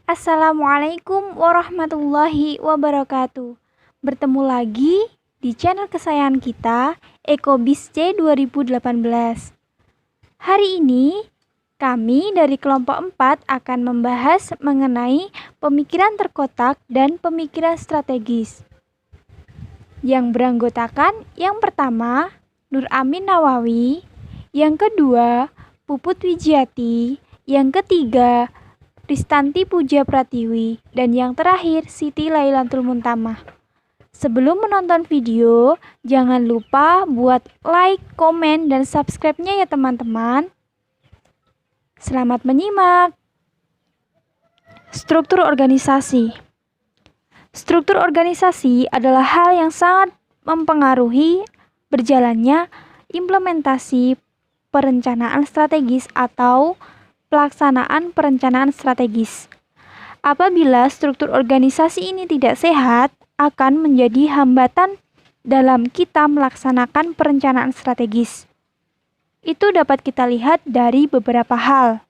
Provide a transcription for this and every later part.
Assalamualaikum warahmatullahi wabarakatuh. Bertemu lagi di channel kesayangan kita, Ekobis C 2018. Hari ini, kami dari kelompok 4 akan membahas mengenai pemikiran terkotak dan pemikiran strategis. Yang beranggotakan yang pertama, Nur Amin Nawawi, yang kedua, Puput Wijiati, yang ketiga, Ristanti Puja Pratiwi, dan yang terakhir Siti Lailatul Muntamah. Sebelum menonton video, jangan lupa buat like, komen, dan subscribe-nya ya teman-teman. Selamat menyimak. Struktur organisasi. Struktur organisasi adalah hal yang sangat mempengaruhi berjalannya implementasi perencanaan strategis atau pelaksanaan perencanaan strategis. Apabila struktur organisasi ini tidak sehat, akan menjadi hambatan dalam kita melaksanakan perencanaan strategis. Itu dapat kita lihat dari beberapa hal.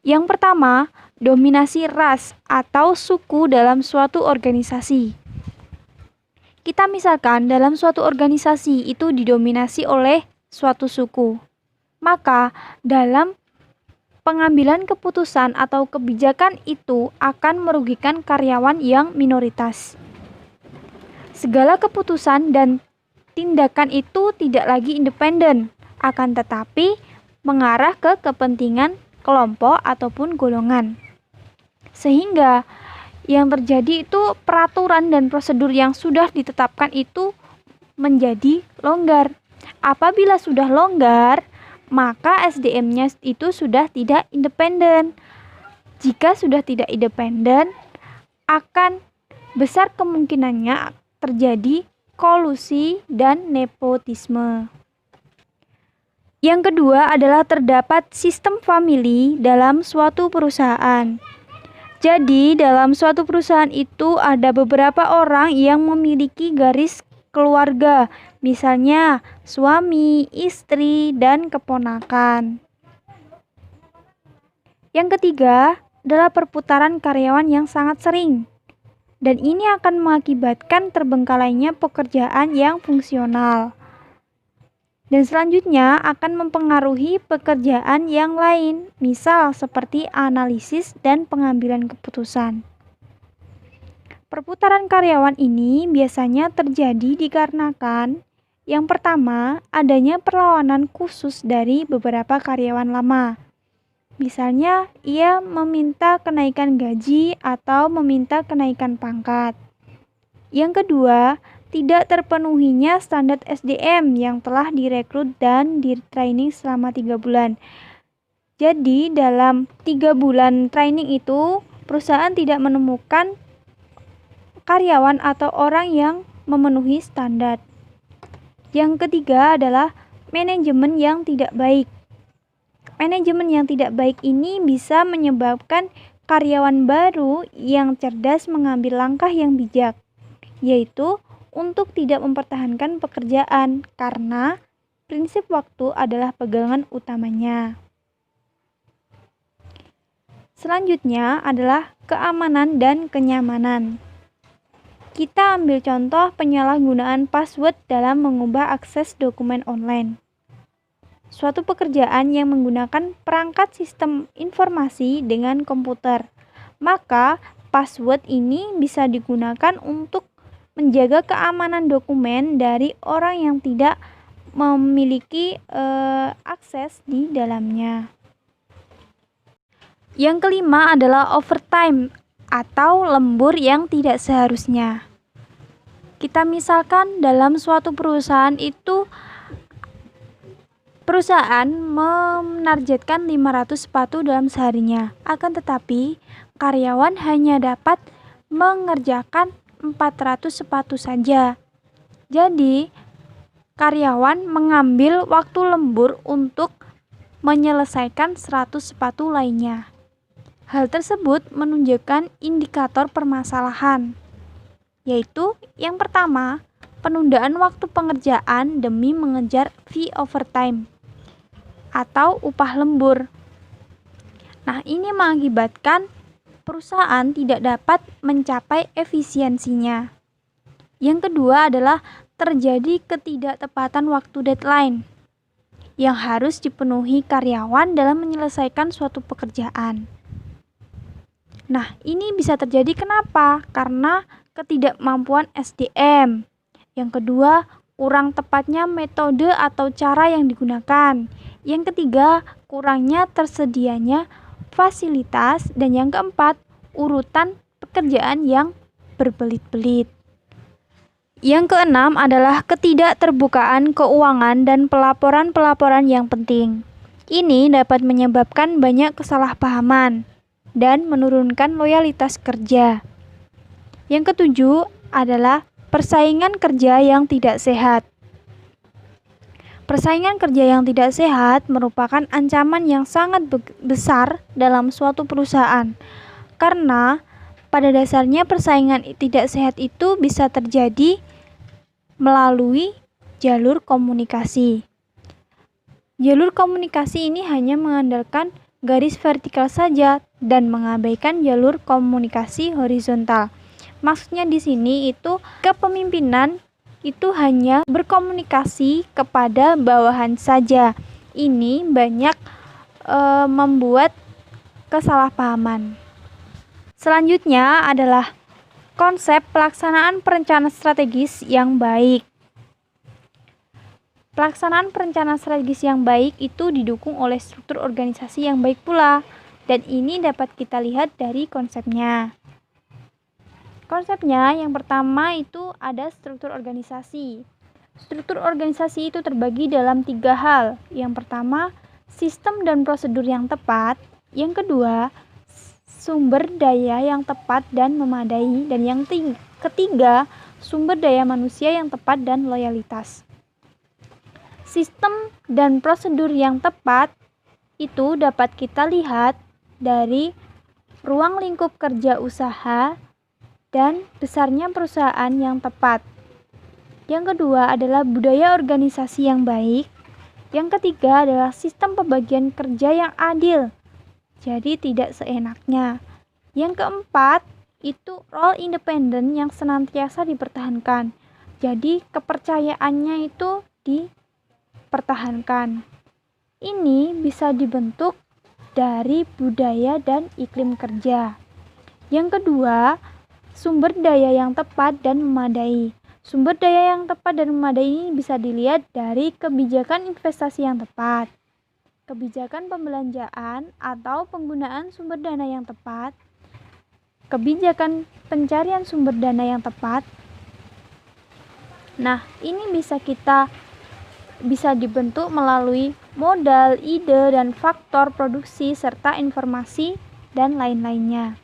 Yang pertama, dominasi ras atau suku dalam suatu organisasi. Kita misalkan dalam suatu organisasi itu didominasi oleh suatu suku. Maka dalam pengambilan keputusan atau kebijakan itu akan merugikan karyawan yang minoritas. Segala keputusan dan tindakan itu tidak lagi independen, akan tetapi mengarah ke kepentingan kelompok ataupun golongan. Sehingga yang terjadi itu peraturan dan prosedur yang sudah ditetapkan itu menjadi longgar. Apabila sudah longgar, maka SDM-nya itu sudah tidak independen. Jika sudah tidak independen, akan besar kemungkinannya terjadi kolusi dan nepotisme. Yang kedua adalah terdapat sistem famili dalam suatu perusahaan. Jadi, dalam suatu perusahaan itu ada beberapa orang yang memiliki garis keluarga, misalnya suami, istri, dan keponakan. Yang ketiga adalah perputaran karyawan yang sangat sering, dan ini akan mengakibatkan terbengkalainya pekerjaan yang fungsional. Dan selanjutnya akan mempengaruhi pekerjaan yang lain, misal seperti analisis dan pengambilan keputusan. Perputaran karyawan ini biasanya terjadi dikarenakan yang pertama, adanya perlawanan khusus dari beberapa karyawan lama. Misalnya, ia meminta kenaikan gaji atau meminta kenaikan pangkat. Yang kedua, tidak terpenuhinya standar SDM yang telah direkrut dan di-training selama 3 bulan. Jadi, dalam 3 bulan training itu, perusahaan tidak menemukan karyawan atau orang yang memenuhi standar. Yang ketiga adalah manajemen yang tidak baik. Manajemen yang tidak baik ini bisa menyebabkan karyawan baru yang cerdas mengambil langkah yang bijak, yaitu untuk tidak mempertahankan pekerjaan karena prinsip waktu adalah pegangan utamanya. Selanjutnya adalah keamanan dan kenyamanan. Kita ambil contoh penyalahgunaan password dalam mengubah akses dokumen online. Suatu pekerjaan yang menggunakan perangkat sistem informasi dengan komputer, maka password ini bisa digunakan untuk menjaga keamanan dokumen dari orang yang tidak memiliki akses di dalamnya. Yang kelima adalah overtime atau lembur yang tidak seharusnya. Kita misalkan dalam suatu perusahaan itu perusahaan menargetkan 500 sepatu dalam seharinya, akan tetapi karyawan hanya dapat mengerjakan 400 sepatu saja. Jadi, karyawan mengambil waktu lembur untuk menyelesaikan 100 sepatu lainnya. Hal tersebut menunjukkan indikator permasalahan, yaitu yang pertama, penundaan waktu pengerjaan demi mengejar fee overtime atau upah lembur. Nah, ini mengakibatkan perusahaan tidak dapat mencapai efisiensinya. Yang kedua adalah terjadi ketidaktepatan waktu deadline yang harus dipenuhi karyawan dalam menyelesaikan suatu pekerjaan. Nah, ini bisa terjadi kenapa? Karena ketidakmampuan SDM. Yang kedua, kurang tepatnya metode atau cara yang digunakan. Yang ketiga, kurangnya tersedianya fasilitas. Dan yang keempat, urutan pekerjaan yang berbelit-belit. Yang keenam adalah ketidakterbukaan keuangan dan pelaporan-pelaporan yang penting. Ini dapat menyebabkan banyak kesalahpahaman dan menurunkan loyalitas kerja. Yang ketujuh adalah persaingan kerja yang tidak sehat. Persaingan kerja yang tidak sehat merupakan ancaman yang sangat besar dalam suatu perusahaan, karena pada dasarnya persaingan tidak sehat itu bisa terjadi melalui jalur komunikasi. Jalur komunikasi ini hanya mengandalkan garis vertikal saja dan mengabaikan jalur komunikasi horizontal. Maksudnya di sini itu kepemimpinan itu hanya berkomunikasi kepada bawahan saja. Ini banyak membuat kesalahpahaman. Selanjutnya adalah konsep pelaksanaan perencanaan strategis yang baik. Pelaksanaan perencanaan strategis yang baik itu didukung oleh struktur organisasi yang baik pula, dan ini dapat kita lihat dari konsepnya. Konsepnya yang pertama itu ada struktur organisasi. Struktur organisasi itu terbagi dalam 3 hal. Yang pertama, sistem dan prosedur yang tepat. Yang kedua, sumber daya yang tepat dan memadai, dan yang ketiga, sumber daya manusia yang tepat dan loyalitas. Sistem dan prosedur yang tepat itu dapat kita lihat dari ruang lingkup kerja usaha dan besarnya perusahaan yang tepat. Yang kedua adalah budaya organisasi yang baik. Yang ketiga adalah sistem pembagian kerja yang adil, jadi tidak seenaknya. Yang keempat, itu role independen yang senantiasa dipertahankan. Jadi kepercayaannya itu dipertahankan. Ini bisa dibentuk dari budaya dan iklim kerja. Yang kedua, sumber daya yang tepat dan memadai. Sumber daya yang tepat dan memadai ini bisa dilihat dari kebijakan investasi yang tepat, kebijakan pembelanjaan atau penggunaan sumber dana yang tepat, kebijakan pencarian sumber dana yang tepat. Nah, ini bisa dibentuk melalui modal, ide, dan faktor produksi serta informasi dan lain-lainnya.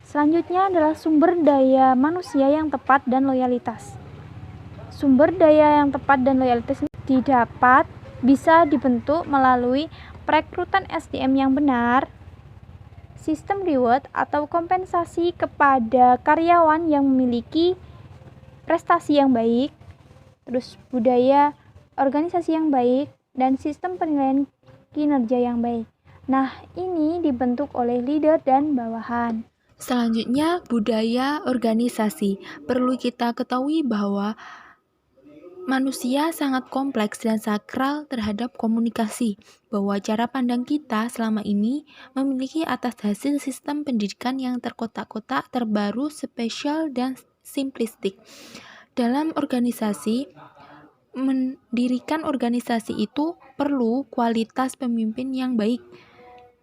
Selanjutnya adalah sumber daya manusia yang tepat dan loyalitas. Sumber daya yang tepat dan loyalitas ini bisa dibentuk melalui perekrutan SDM yang benar, sistem reward atau kompensasi kepada karyawan yang memiliki prestasi yang baik, terus budaya organisasi yang baik, dan sistem penilaian kinerja yang baik. Nah, ini dibentuk oleh leader dan bawahan. Selanjutnya, budaya organisasi. Perlu kita ketahui bahwa manusia sangat kompleks dan sakral terhadap komunikasi, bahwa cara pandang kita selama ini memiliki atas hasil sistem pendidikan yang terkotak-kotak, terbaru, spesial, dan simplistik. Dalam organisasi, mendirikan organisasi itu perlu kualitas pemimpin yang baik,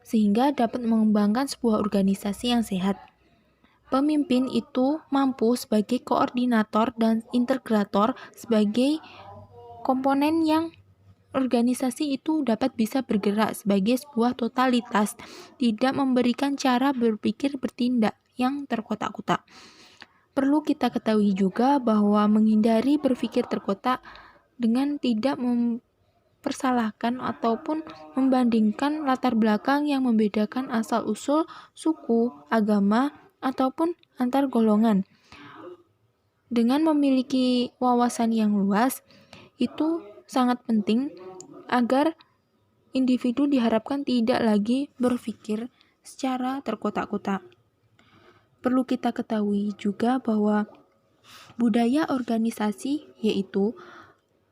sehingga dapat mengembangkan sebuah organisasi yang sehat. Pemimpin itu mampu sebagai koordinator dan integrator sebagai komponen yang organisasi itu dapat bisa bergerak sebagai sebuah totalitas, tidak memberikan cara berpikir bertindak yang terkotak-kotak. Perlu kita ketahui juga bahwa menghindari berpikir terkotak dengan tidak mempersalahkan ataupun membandingkan latar belakang yang membedakan asal-usul, suku, agama, ataupun antar golongan. Dengan memiliki wawasan yang luas, itu sangat penting agar individu diharapkan tidak lagi berpikir secara terkotak-kotak. Perlu kita ketahui juga bahwa budaya organisasi yaitu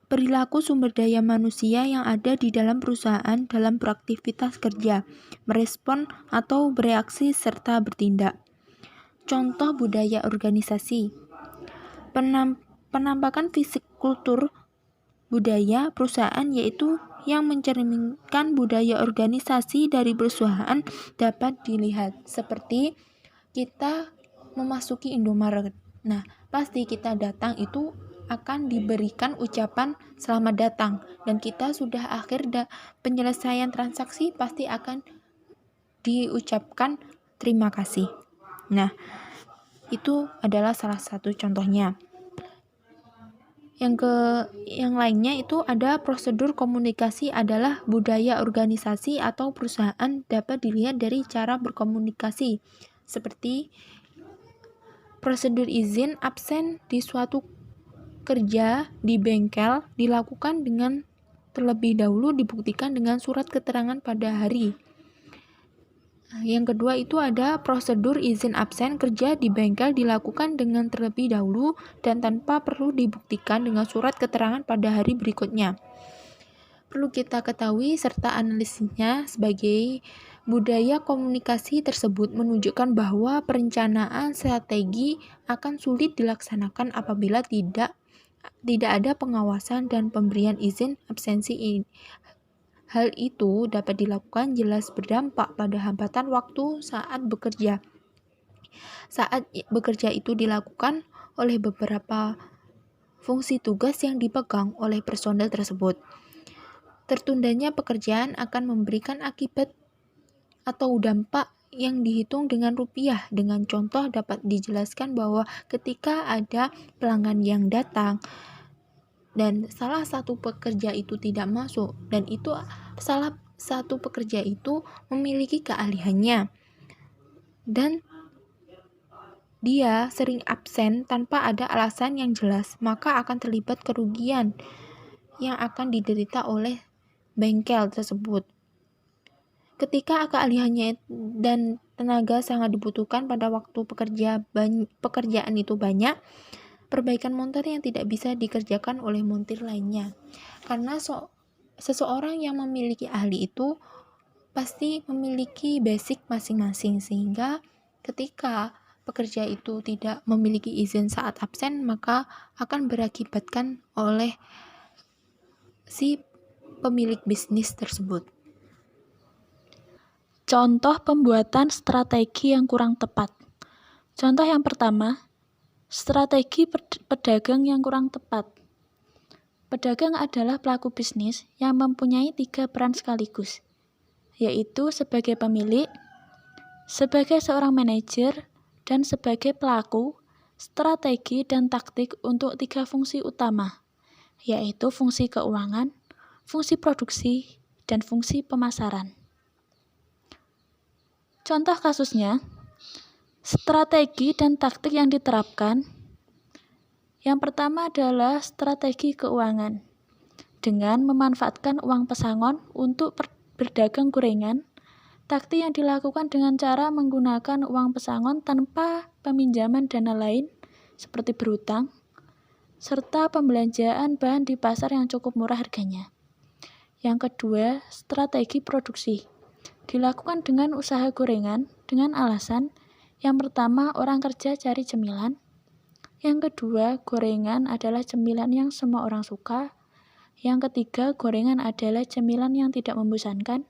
perilaku sumber daya manusia yang ada di dalam perusahaan dalam beraktivitas kerja, merespon atau bereaksi serta bertindak. Contoh budaya organisasi. Penampakan fisik kultur budaya perusahaan yaitu yang mencerminkan budaya organisasi dari perusahaan dapat dilihat seperti kita memasuki Indomaret. Nah, pasti kita datang itu akan diberikan ucapan selamat datang dan kita sudah akhir penyelesaian transaksi pasti akan diucapkan terima kasih. Nah, itu adalah salah satu contohnya. Yang lainnya itu ada prosedur komunikasi adalah budaya organisasi atau perusahaan dapat dilihat dari cara berkomunikasi. Seperti prosedur izin absen di suatu kerja di bengkel dilakukan dengan terlebih dahulu dibuktikan dengan surat keterangan pada hari. Yang kedua itu ada prosedur izin absen kerja di bengkel dilakukan dengan terlebih dahulu dan tanpa perlu dibuktikan dengan surat keterangan pada hari berikutnya. Perlu kita ketahui serta analisisnya sebagai budaya komunikasi tersebut menunjukkan bahwa perencanaan strategi akan sulit dilaksanakan apabila tidak ada pengawasan dan pemberian izin absensi ini. Hal itu dapat dilakukan jelas berdampak pada hambatan waktu saat bekerja. Saat bekerja itu dilakukan oleh beberapa fungsi tugas yang dipegang oleh personel tersebut. Tertundanya pekerjaan akan memberikan akibat atau dampak yang dihitung dengan rupiah. Dengan contoh dapat dijelaskan bahwa ketika ada pelanggan yang datang dan salah satu pekerja itu tidak masuk dan itu salah satu pekerja itu memiliki keahliannya dan dia sering absen tanpa ada alasan yang jelas, maka akan terlibat kerugian yang akan diderita oleh bengkel tersebut. Ketika keahliannya dan tenaga sangat dibutuhkan pada waktu pekerjaan itu banyak, perbaikan montir yang tidak bisa dikerjakan oleh montir lainnya. Karena seseorang yang memiliki ahli itu pasti memiliki basic masing-masing, sehingga ketika pekerja itu tidak memiliki izin saat absen, maka akan berakibatkan oleh si pemilik bisnis tersebut. Contoh pembuatan strategi yang kurang tepat. Contoh yang pertama, strategi pedagang yang kurang tepat. Pedagang adalah pelaku bisnis yang mempunyai 3 peran sekaligus, yaitu sebagai pemilik, sebagai seorang manajer, dan sebagai pelaku strategi dan taktik untuk 3 fungsi utama, yaitu fungsi keuangan, fungsi produksi, dan fungsi pemasaran. Contoh kasusnya, strategi dan taktik yang diterapkan. Yang pertama adalah strategi keuangan. Dengan memanfaatkan uang pesangon untuk berdagang gorengan, taktik yang dilakukan dengan cara menggunakan uang pesangon tanpa peminjaman dana lain seperti berhutang, serta pembelanjaan bahan di pasar yang cukup murah harganya. Yang kedua, strategi produksi. Dilakukan dengan usaha gorengan dengan alasan yang pertama orang kerja cari cemilan, yang kedua gorengan adalah cemilan yang semua orang suka, yang ketiga gorengan adalah cemilan yang tidak membosankan,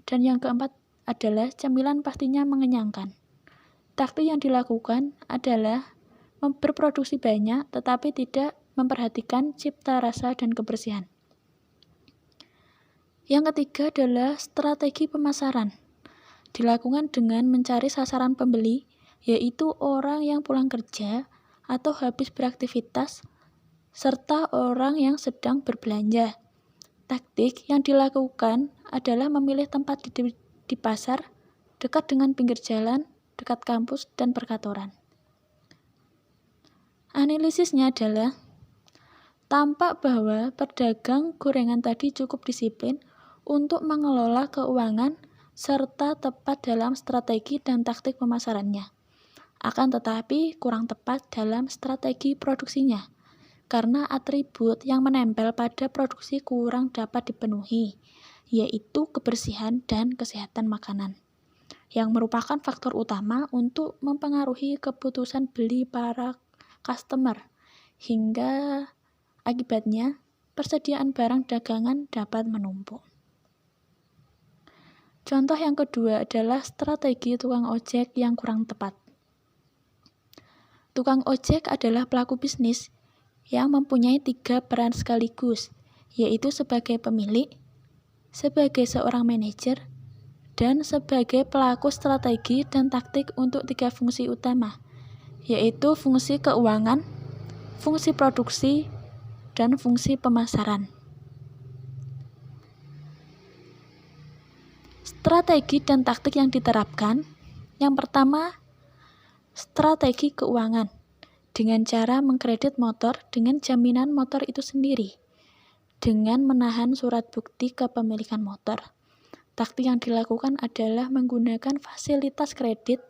dan yang keempat adalah cemilan pastinya mengenyangkan. Taktik yang dilakukan adalah berproduksi banyak tetapi tidak memperhatikan cipta rasa dan kebersihan. Yang ketiga adalah strategi pemasaran. Dilakukan dengan mencari sasaran pembeli, yaitu orang yang pulang kerja atau habis beraktivitas, serta orang yang sedang berbelanja. Taktik yang dilakukan adalah memilih tempat di pasar, dekat dengan pinggir jalan, dekat kampus, dan perkantoran. Analisisnya adalah, tampak bahwa pedagang gorengan tadi cukup disiplin untuk mengelola keuangan serta tepat dalam strategi dan taktik pemasarannya. akan tetapi kurang tepat dalam strategi produksinya, karena atribut yang menempel pada produksi kurang dapat dipenuhi, yaitu kebersihan dan kesehatan makanan, yang merupakan faktor utama untuk mempengaruhi keputusan beli para customer, hingga akibatnya persediaan barang dagangan dapat menumpuk. Contoh yang kedua adalah strategi tukang ojek yang kurang tepat. Tukang ojek adalah pelaku bisnis yang mempunyai 3 peran sekaligus, yaitu sebagai pemilik, sebagai seorang manajer, dan sebagai pelaku strategi dan taktik untuk 3 fungsi utama, yaitu fungsi keuangan, fungsi produksi, dan fungsi pemasaran. Strategi dan taktik yang diterapkan. Yang pertama, strategi keuangan dengan cara mengkredit motor dengan jaminan motor itu sendiri, dengan menahan surat bukti kepemilikan motor. Taktik yang dilakukan adalah menggunakan fasilitas kredit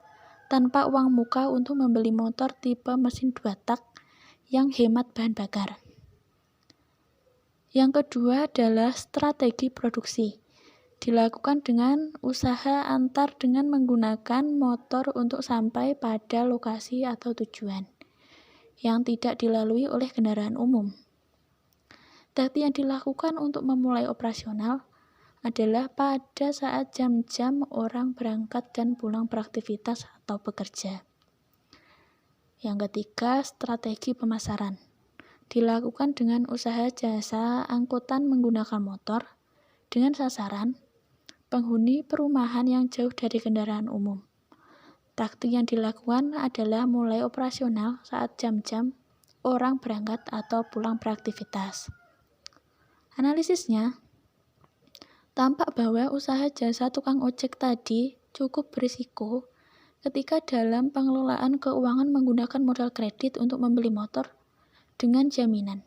tanpa uang muka untuk membeli motor tipe mesin 2 tak yang hemat bahan bakar. Yang kedua adalah strategi produksi. Dilakukan dengan usaha antar dengan menggunakan motor untuk sampai pada lokasi atau tujuan yang tidak dilalui oleh kendaraan umum. Taktik yang dilakukan untuk memulai operasional adalah pada saat jam-jam orang berangkat dan pulang beraktivitas atau bekerja. Yang ketiga, strategi pemasaran. Dilakukan dengan usaha jasa angkutan menggunakan motor dengan sasaran penghuni perumahan yang jauh dari kendaraan umum. Taktik yang dilakukan adalah mulai operasional saat jam-jam orang berangkat atau pulang beraktivitas. Analisisnya, tampak bahwa usaha jasa tukang ojek tadi cukup berisiko ketika dalam pengelolaan keuangan menggunakan modal kredit untuk membeli motor dengan jaminan.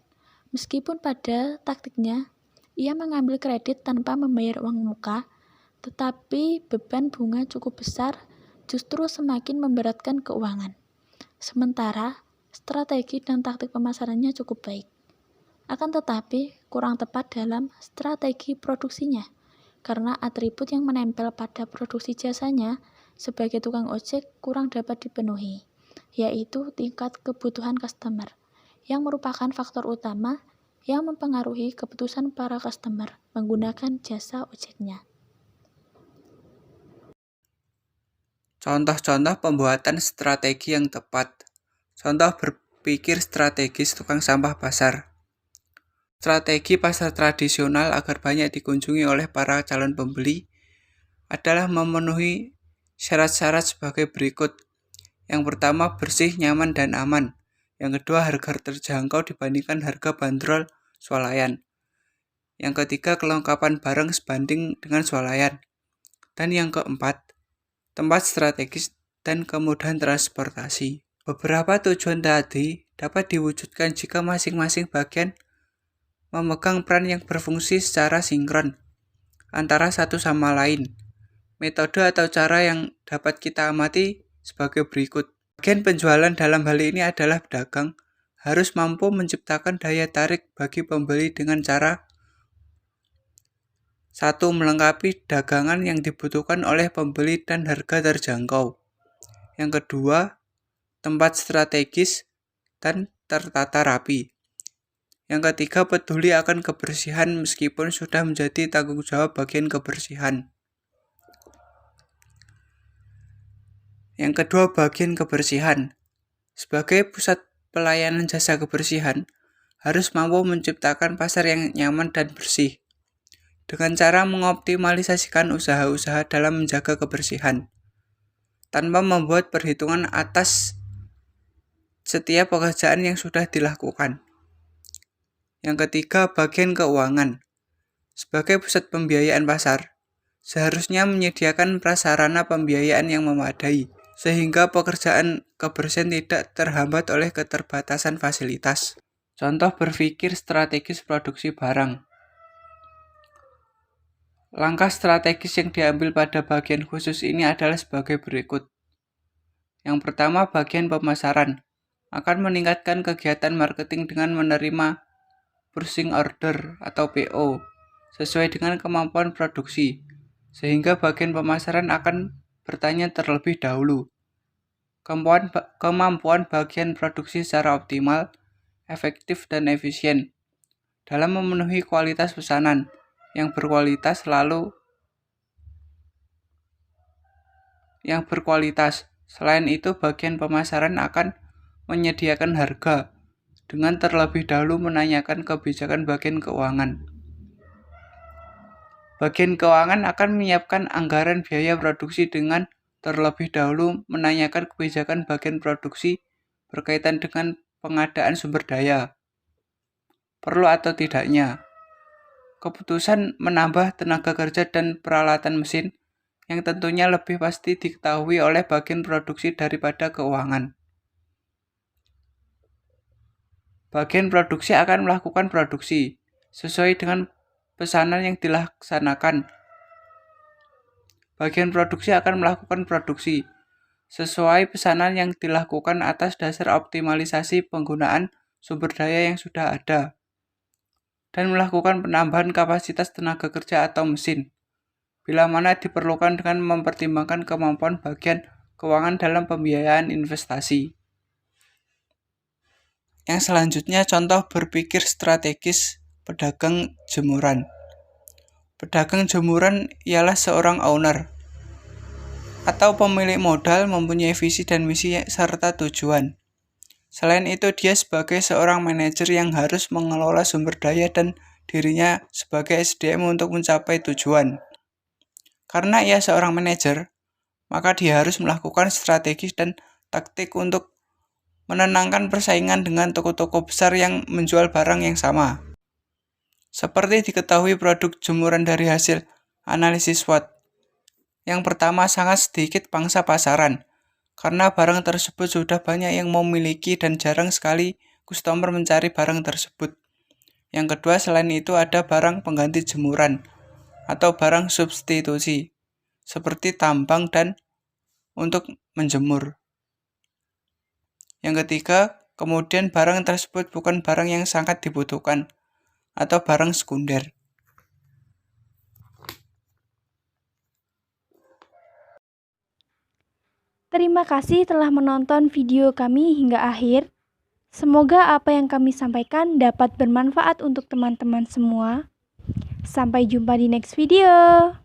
Meskipun pada taktiknya, ia mengambil kredit tanpa membayar uang muka, tetapi beban bunga cukup besar justru semakin memberatkan keuangan. Sementara, strategi dan taktik pemasarannya cukup baik. Akan tetapi, kurang tepat dalam strategi produksinya, karena atribut yang menempel pada produksi jasanya sebagai tukang ojek kurang dapat dipenuhi, yaitu tingkat kebutuhan customer, yang merupakan faktor utama yang mempengaruhi keputusan para customer menggunakan jasa ojeknya. Contoh-contoh pembuatan strategi yang tepat. Contoh berpikir strategis tukang sampah pasar. Strategi pasar tradisional agar banyak dikunjungi oleh para calon pembeli adalah memenuhi syarat-syarat sebagai berikut. Yang pertama, bersih, nyaman, dan aman. Yang kedua, harga terjangkau dibandingkan harga bandrol swalayan. Yang ketiga, kelengkapan barang sebanding dengan swalayan. Dan yang keempat, tempat strategis dan kemudahan transportasi. Beberapa tujuan tadi dapat diwujudkan jika masing-masing bagian memegang peran yang berfungsi secara sinkron antara satu sama lain. Metode atau cara yang dapat kita amati sebagai berikut. Bagian penjualan dalam hal ini adalah pedagang harus mampu menciptakan daya tarik bagi pembeli dengan cara 1. Melengkapi dagangan yang dibutuhkan oleh pembeli dan harga terjangkau. Yang kedua, tempat strategis dan tertata rapi. Yang ketiga, peduli akan kebersihan meskipun sudah menjadi tanggung jawab bagian kebersihan. Yang kedua, bagian kebersihan. Sebagai pusat pelayanan jasa kebersihan, harus mampu menciptakan pasar yang nyaman dan bersih, dengan cara mengoptimalisasikan usaha-usaha dalam menjaga kebersihan, tanpa membuat perhitungan atas setiap pekerjaan yang sudah dilakukan. Yang ketiga, bagian keuangan. Sebagai pusat pembiayaan pasar, seharusnya menyediakan prasarana pembiayaan yang memadai, sehingga pekerjaan kebersihan tidak terhambat oleh keterbatasan fasilitas. Contoh berpikir strategis produksi barang. Langkah strategis yang diambil pada bagian khusus ini adalah sebagai berikut. Yang pertama, bagian pemasaran akan meningkatkan kegiatan marketing dengan menerima purchasing order atau PO sesuai dengan kemampuan produksi, sehingga bagian pemasaran akan bertanya terlebih dahulu. Kemampuan bagian produksi secara optimal, efektif, dan efisien dalam memenuhi kualitas pesanan yang berkualitas. Selain itu, bagian pemasaran akan menyediakan harga dengan terlebih dahulu menanyakan kebijakan bagian keuangan. Bagian keuangan akan menyiapkan anggaran biaya produksi dengan terlebih dahulu menanyakan kebijakan bagian produksi berkaitan dengan pengadaan sumber daya, perlu atau tidaknya, keputusan menambah tenaga kerja dan peralatan mesin yang tentunya lebih pasti diketahui oleh bagian produksi daripada keuangan. Bagian produksi akan melakukan produksi sesuai dengan pesanan yang dilaksanakan. Bagian produksi akan melakukan produksi sesuai pesanan yang dilakukan atas dasar optimalisasi penggunaan sumber daya yang sudah ada dan melakukan penambahan kapasitas tenaga kerja atau mesin bila mana diperlukan dengan mempertimbangkan kemampuan bagian keuangan dalam pembiayaan investasi. Yang selanjutnya, contoh berpikir strategis pedagang jemuran. Pedagang jemuran ialah seorang owner atau pemilik modal, mempunyai visi dan misi serta tujuan. Selain itu, dia sebagai seorang manajer yang harus mengelola sumber daya dan dirinya sebagai SDM untuk mencapai tujuan. Karena ia seorang manajer, maka dia harus melakukan strategi dan taktik untuk menenangkan persaingan dengan toko-toko besar yang menjual barang yang sama. Seperti diketahui produk jemuran dari hasil analisis SWOT. Yang pertama, sangat sedikit pangsa pasaran, karena barang tersebut sudah banyak yang memiliki dan jarang sekali customer mencari barang tersebut. Yang kedua, selain itu ada barang pengganti jemuran atau barang substitusi, seperti tambang dan untuk menjemur. Yang ketiga, kemudian barang tersebut bukan barang yang sangat dibutuhkan atau barang sekunder. Terima kasih telah menonton video kami hingga akhir. Semoga apa yang kami sampaikan dapat bermanfaat untuk teman-teman semua. Sampai jumpa di next video.